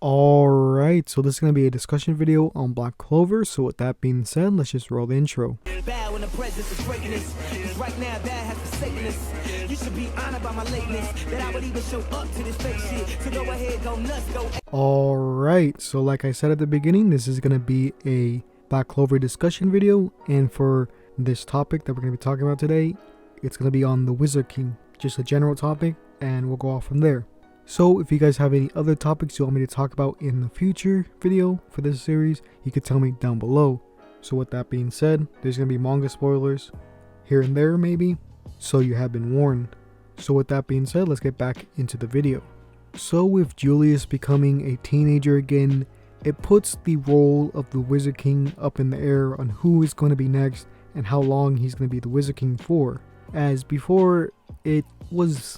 Alright, so this is going to be a discussion video on Black Clover, so with that being said, let's just roll the intro. Bow in the presence of greatness. 'Cause right now that has forsaken us. You should be honored by my lateness. That I would even show up to this fake shit. So go ahead, go nuts, go. Alright, so like I said at the beginning, this is going to be a Black Clover discussion video, and for this topic that we're going to be talking about today, it's going to be on the Wizard King, just a general topic, and we'll go off from there. So if you guys have any other topics you want me to talk about in the future video for this series, you could tell me down below. So with that being said, there's going to be manga spoilers here and there maybe, so you have been warned. So with that being said, let's get back into the video. So with Julius becoming a teenager again, it puts the role of the Wizard King up in the air on who is going to be next and how long he's going to be the Wizard King for. As before, it was,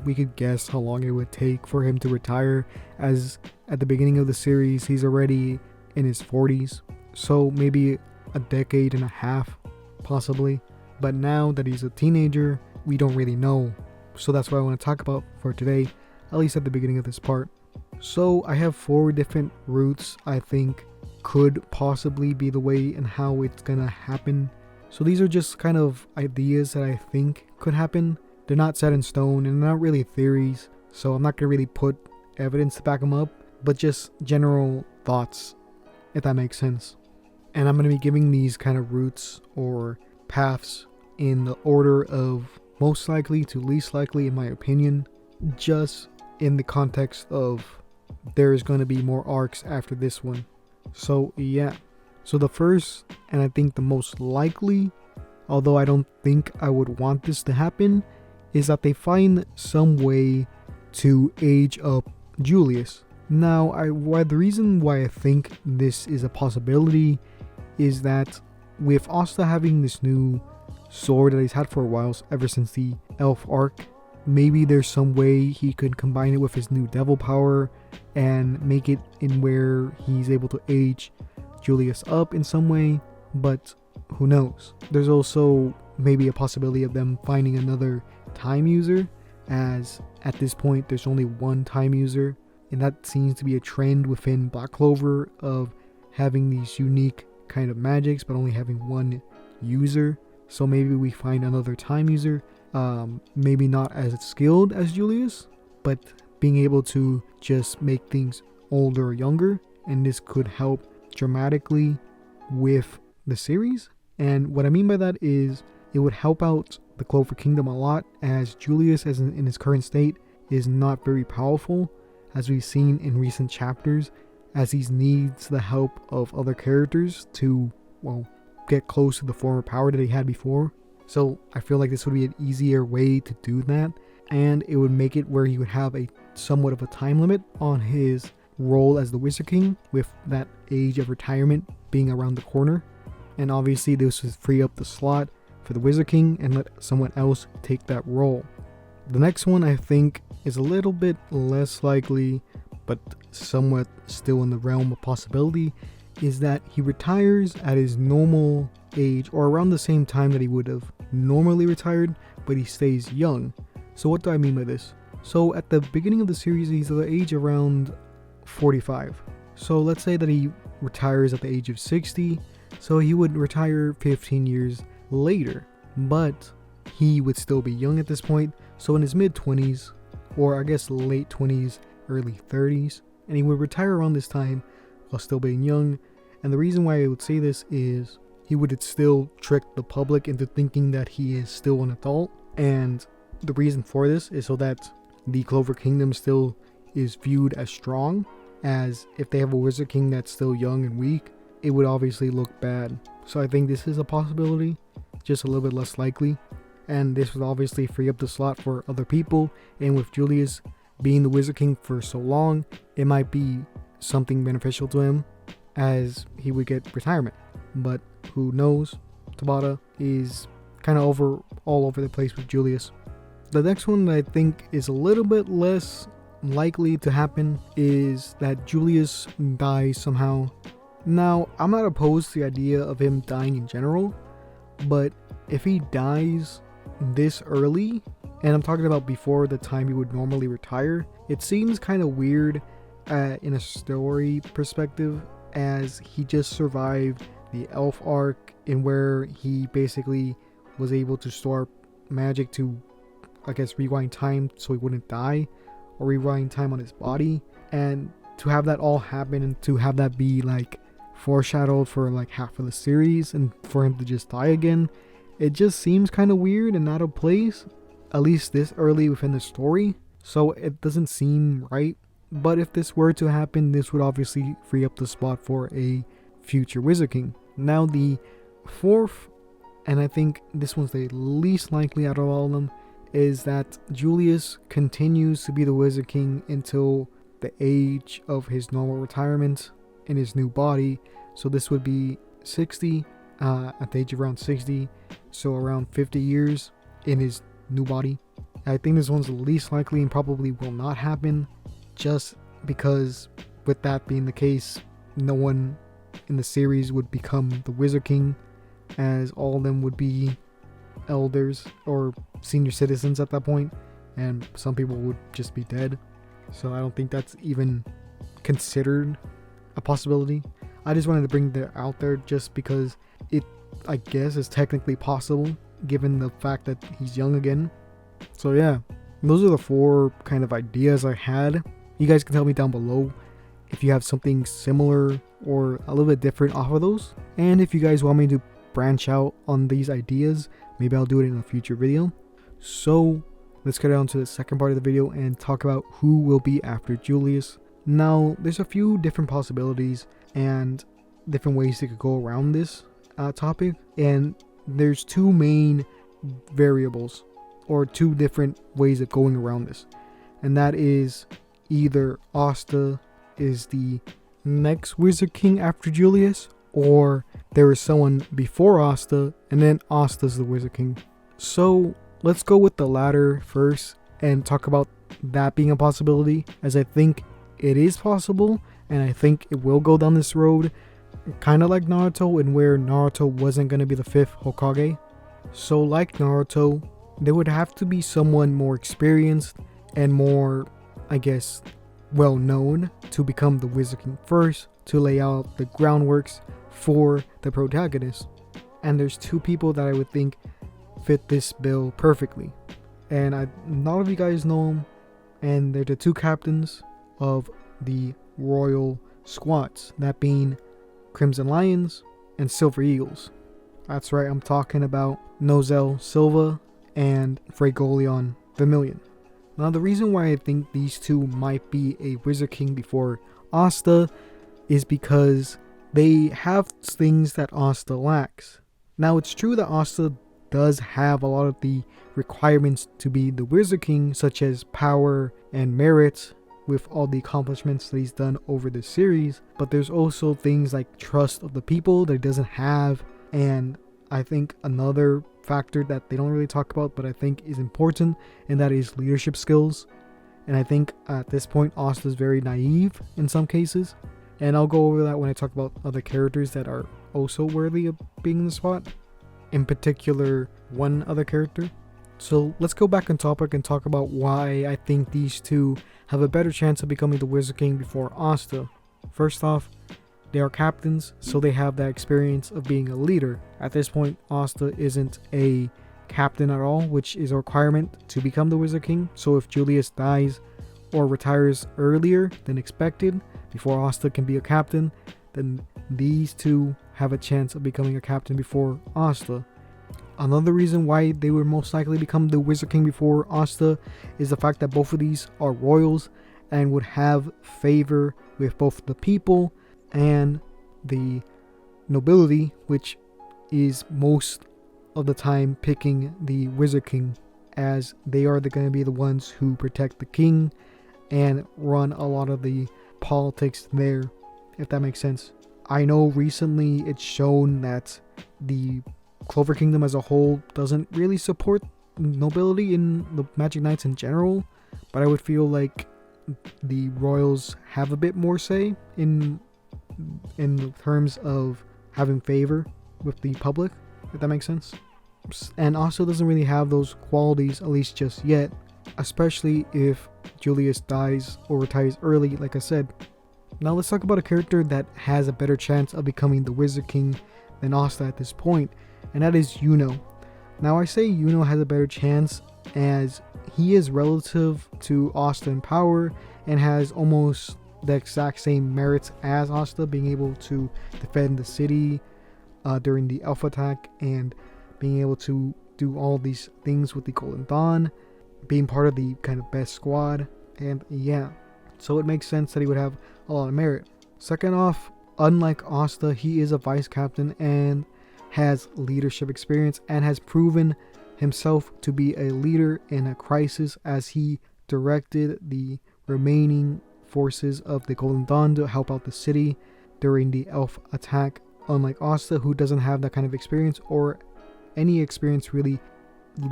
we could guess how long it would take for him to retire, as at the beginning of the series, he's already in his 40s. So maybe a decade and a half, possibly. But now that he's a teenager, we don't really know. So that's what I want to talk about for today, at least at the beginning of this part. So I have 4 different routes I think could possibly be the way and how it's gonna happen. So these are just kind of ideas that I think could happen. They're not set in stone and they're not really theories, so I'm not gonna really put evidence to back them up, but just general thoughts, if that makes sense. And I'm gonna be giving these kind of routes or paths in the order of most likely to least likely, in my opinion, just in the context of there's gonna be more arcs after this one. So yeah. So the first, and I think the most likely, although I don't think I would want this to happen, is that they find some way to age up Julius. Now, the reason why I think this is a possibility is that with Asta having this new sword that he's had for a while, ever since the elf arc, maybe there's some way he could combine it with his new devil power and make it in where he's able to age Julius up in some way, but who knows. There's also maybe a possibility of them finding another time user, as at this point there's only one time user, and that seems to be a trend within Black Clover of having these unique kind of magics but only having one user. So maybe we find another time user, maybe not as skilled as Julius, but being able to just make things older or younger, and this could help dramatically with the series. And what I mean by that is it would help out the Clover Kingdom a lot, as Julius, as in his current state, is not very powerful, as we've seen in recent chapters, as he needs the help of other characters to, get close to the former power that he had before. So I feel like this would be an easier way to do that, and it would make it where he would have a somewhat of a time limit on his role as the Wizard King, with that age of retirement being around the corner. And obviously this would free up the slot for the Wizard King and let someone else take that role. The next one I think is a little bit less likely, but somewhat still in the realm of possibility, is that he retires at his normal age, or around the same time that he would have normally retired, but he stays young. So what do I mean by this? So at the beginning of the series, he's at the age around 45. So let's say that he retires at the age of 60, so he would retire 15 years later, but he would still be young at this point, so in his mid-20s, or I guess late 20s, early 30s, and he would retire around this time while still being young. And the reason why I would say this is he would still trick the public into thinking that he is still an adult, and the reason for this is so that the Clover Kingdom still is viewed as strong, as if they have a Wizard King that's still young and weak, it would obviously look bad. So I think this is a possibility, just a little bit less likely, and this would obviously free up the slot for other people, and with Julius being the Wizard King for so long, it might be something beneficial to him, as he would get retirement. But who knows? Tabata is kind of all over the place with Julius. The next one that I think is a little bit less likely to happen is that Julius dies somehow. Now, I'm not opposed to the idea of him dying in general, but if he dies this early, and I'm talking about before the time he would normally retire, it seems kind of weird, in a story perspective, as he just survived the elf arc, in where he basically was able to store magic to, I guess, rewind time so he wouldn't die, or rewind time on his body. And to have that all happen, and to have that be like foreshadowed for like half of the series, and for him to just die again, it just seems kind of weird and out of place, at least this early within the story. So it doesn't seem right. But if this were to happen, this would obviously free up the spot for a future Wizard King. Now the fourth, and I think this one's the least likely out of all of them, is that Julius continues to be the Wizard King until the age of his normal retirement in his new body. So this would be 60, at the age of around 60, so around 50 years in his new body. I think this one's the least likely and probably will not happen, just because with that being the case, no one in the series would become the Wizard King, as all of them would be elders or senior citizens at that point, and some people would just be dead. So I don't think that's even considered a possibility. I just wanted to bring that out there just because it, I guess, is technically possible given the fact that he's young again. So yeah, those are the four kind of ideas I had. You guys can tell me down below if you have something similar or a little bit different off of those. And if you guys want me to branch out on these ideas, maybe I'll do it in a future video. So let's get on to the second part of the video and talk about who will be after Julius. Now, there's a few different possibilities and different ways they could go around this topic. And there's two main variables, or two different ways of going around this. And that is either Asta is the next Wizard King after Julius, or there is someone before Asta and then Asta's the Wizard King. So let's go with the latter first and talk about that being a possibility, as I think it is possible and I think it will go down this road, kind of like Naruto, and where Naruto wasn't going to be the fifth Hokage. So like Naruto, there would have to be someone more experienced and more, I guess, well known to become the Wizard King first, to lay out the groundworks for the protagonist. And there's two people that I would think fit this bill perfectly, and a lot of you guys know them, and they're the two captains of the Royal Squads, that being Crimson Lions and Silver Eagles. That's right, I'm talking about Nozel Silva and Fregolion Vermilion. Now the reason why I think these two might be a Wizard King before Asta is because they have things that Asta lacks. Now it's true that Asta does have a lot of the requirements to be the Wizard King, such as power and merit with all the accomplishments that he's done over the series, but there's also things like trust of the people that he doesn't have. And I think another factor that they don't really talk about but I think is important, and that is leadership skills. And I think at this point Asta is very naive in some cases, and I'll go over that when I talk about other characters that are also worthy of being in the spot, in particular one other character. So let's go back on topic and talk about why I think these two have a better chance of becoming the Wizard King before Asta. First off, they are captains, so they have that experience of being a leader. At this point, Asta isn't a captain at all, which is a requirement to become the Wizard King. So if Julius dies or retires earlier than expected, before Asta can be a captain, then these two have a chance of becoming a captain before Asta. Another reason why they would most likely become the Wizard King before Asta is the fact that both of these are royals and would have favor with both the people and the nobility, which is most of the time picking the Wizard King, as they are going to be the ones who protect the king and run a lot of the politics there, if that makes sense. I know recently it's shown that the Clover Kingdom as a whole doesn't really support nobility in the Magic Knights in general, but I would feel like the royals have a bit more say in terms of having favor with the public, if that makes sense. And also doesn't really have those qualities, at least just yet, especially if Julius dies or retires early, like I said. Now let's talk about a character that has a better chance of becoming the Wizard King than Asta at this point, and that is Yuno. Now I say Yuno has a better chance as he is relative to Asta in power and has almost the exact same merits as Asta, being able to defend the city during the Elf attack and being able to do all these things with the Golden Dawn, being part of the kind of best squad, and yeah, so it makes sense that he would have a lot of merit. Second off, unlike Asta, he is a vice captain and has leadership experience and has proven himself to be a leader in a crisis, as he directed the remaining forces of the Golden Dawn to help out the city during the Elf attack, unlike Asta, who doesn't have that kind of experience or any experience really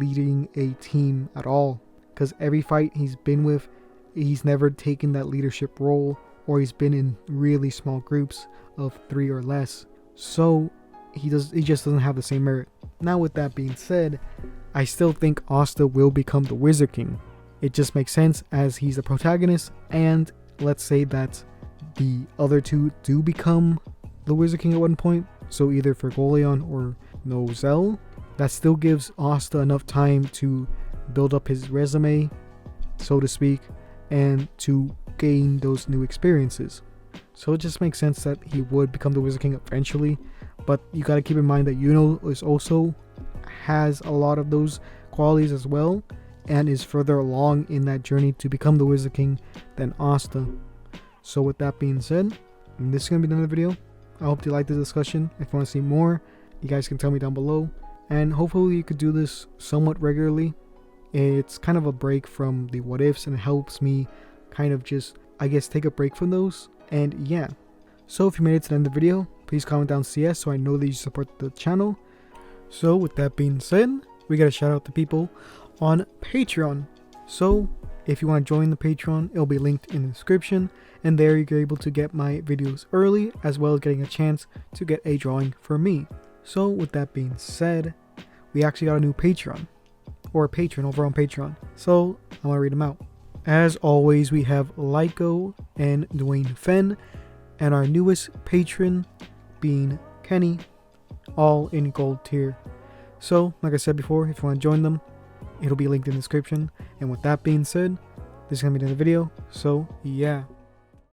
leading a team at all, because every fight he's been with, he's never taken that leadership role, or he's been in really small groups of 3 or less, so he just doesn't have the same merit. Now with that being said, I still think Asta will become the Wizard King. It just makes sense as he's the protagonist, and let's say that the other two do become the Wizard King at one point, so either Fergolion or Nozel, that still gives Asta enough time to build up his resume, so to speak, and to gain those new experiences. So it just makes sense that he would become the Wizard King eventually, but you gotta keep in mind that Yuno is also has a lot of those qualities as well, and is further along in that journey to become the Wizard King than Asta. So with that being said, this is gonna be another video. I hope you liked the discussion. If you want to see more, you guys can tell me down below, and hopefully you could do this somewhat regularly. It's kind of a break from the what ifs, and it helps me kind of just, I guess, take a break from those. And yeah, so if you made it to the end of the video, please comment down CS so I know that you support the channel. So with that being said, we gotta shout out to people on Patreon. So if you want to join the Patreon, it'll be linked in the description, and there you're able to get my videos early, as well as getting a chance to get a drawing from me. So with that being said, we actually got a new Patreon, or a patron over on Patreon, so I'm gonna read them out. As always, we have Lyco and Dwayne Fenn, and our newest patron being Kenny, all in gold tier. So like I said before, if you want to join them, it'll be linked in the description. And with that being said, this is gonna be the end of the video, so yeah.